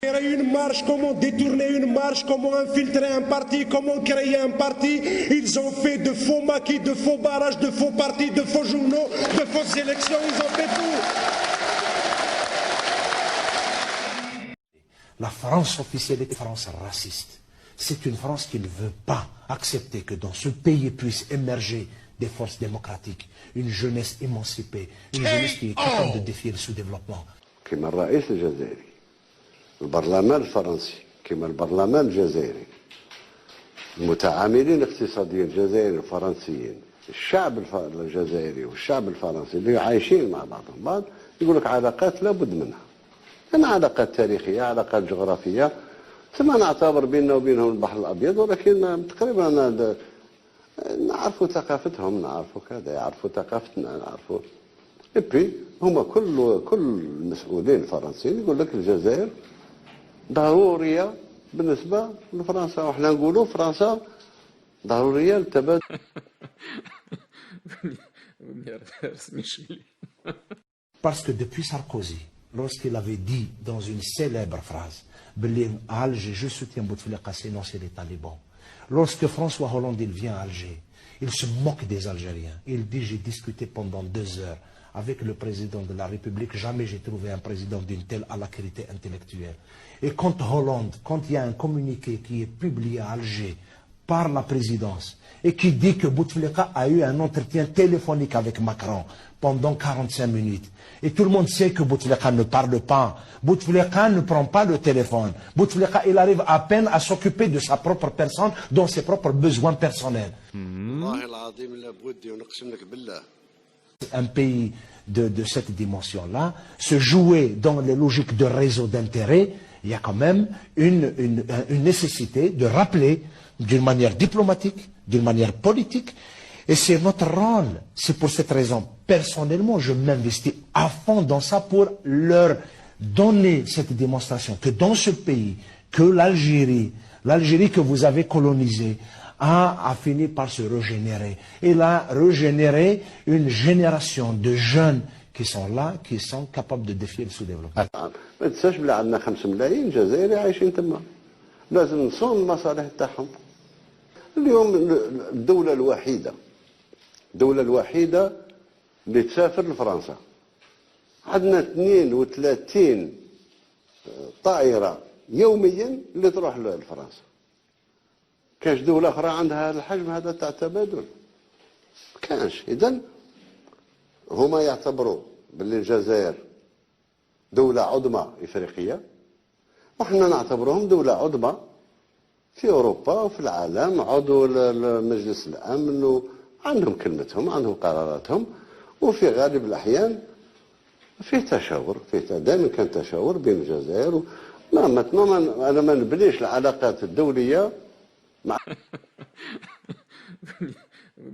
Une marche, comment détourner une marche, comment infiltrer un parti, comment créer un parti. Ils ont fait de faux maquis, de faux barrages, de faux partis, de faux journaux, de fausses élections, ils ont fait tout. La France officielle est une France raciste. C'est une France qui ne veut pas accepter que dans ce pays puissent émerger des forces démocratiques, une jeunesse émancipée, une jeunesse qui est capable de défier le sous-développement. كما الرئيس الجزائري، البرلمان الفرنسي، كما البرلمان الجزائري، المتعاملين الاقتصاديين الجزائريين والفرنسيين، الشعب الجزائري والشعب الفرنسي اللي عايشين مع بعضهم يقول لك علاقات لابد منها. أنا علاقات تاريخية، علاقات جغرافية، ثم نعتبر بيننا وبينهم البحر الأبيض، ولكن تقريبا نعرفوا ثقافتهم، نعرفوا كذا، يعرفوا ثقافتنا، نعرفوا. إبي هما كل المسؤولين الفرنسيين يقول لك الجزائر ضرورية بالنسبة لفرنسا، وإحنا نقولوا فرنسا ضرورية للتبادل. Parce que depuis Sarkozy, lorsqu'il avait dit dans une célèbre phrase, à Alger, je soutiens Bouteflika, sinon c'est les talibans. Lorsque François Hollande il vient à Alger, il se moque des Algériens. Il dit, j'ai discuté pendant 2 heures avec le président de la République. Jamais j'ai trouvé un président d'une telle alacrité intellectuelle. Et quand il y a un communiqué qui est publié à Alger par la présidence et qui dit que Bouteflika a eu un entretien téléphonique avec Macron pendant 45 minutes. Et tout le monde sait que Bouteflika ne parle pas. Bouteflika ne prend pas le téléphone. Bouteflika, il arrive à peine à s'occuper de sa propre personne, dans ses propres besoins personnels. Un pays de cette dimension-là, se jouer dans les logiques de réseau d'intérêts, il y a quand même une nécessité de rappeler d'une manière diplomatique, d'une manière politique, et c'est notre rôle. C'est pour cette raison, personnellement, je m'investis à fond dans ça pour leur donner cette démonstration que dans ce pays, que l'Algérie que vous avez colonisée, a fini par se régénérer. Il a régénéré une génération de jeunes qui sont là, qui sont capables de défier le sous-développement. ما تنساش بلي عندنا 5 ملايين جزائري عايشين تما، لازم نصون المصالح تاعهم. اليوم الدولة الوحيدة اللي تسافر لفرنسا، عندنا 32 طائرة يوميا اللي تروح لفرنسا. كاش دولة أخرى عندها هذا الحجم هذا تاع التبادل؟ كانش. إذن هما يعتبروا باللي الجزائر دولة عظمى إفريقية، وحنا نعتبرهم دولة عظمى في أوروبا وفي العالم، عضو مجلس الأمن، وعندهم كلمتهم، عندهم قراراتهم، وفي غالب الأحيان فيه تشاور، دائما كان تشاور بين الجزائر أنا ما نبنيش العلاقات الدولية مع راه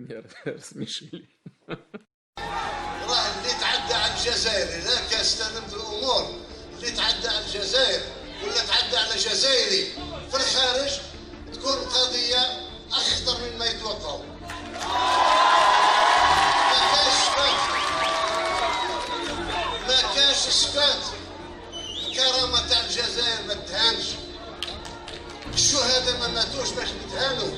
اللي تعدى على الجزائر هناك استلمت الامور، اللي تعدى على الجزائر ولا تعدى على جزائري في الخارج تكون قضيه اخطر مما يتوقعوا. ما كاش اسكات. الكرامه تاع الجزائر ما تهانش، الشهداء ما ماتوش باش نتهانوا.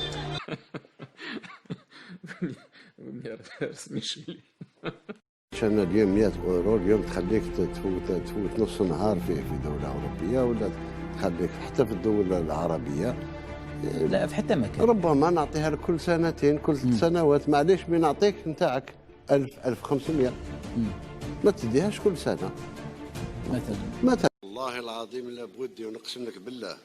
عشان اليوم 100 اورو اليوم تخليك تفوت نص نهار في دولة أوروبية، ولا تخليك حتى في الدول العربية. لا في حتى مكان. ربما نعطيها لك كل سنتين، كل 3 سنوات، معليش بنعطيك نتاعك 1000 1500. ما تديهاش كل سنة مثلا. والله العظيم لا بودي ونقسم لك بالله.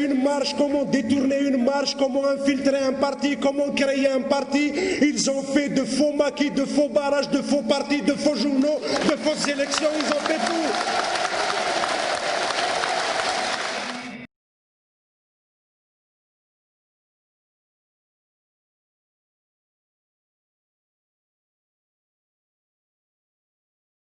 Une marche, comment détourner une marche, comment infiltrer un parti, comment créer un parti. Ils ont fait de faux maquis, de faux barrages, de faux partis, de faux journaux, de fausses élections, ils ont fait tout.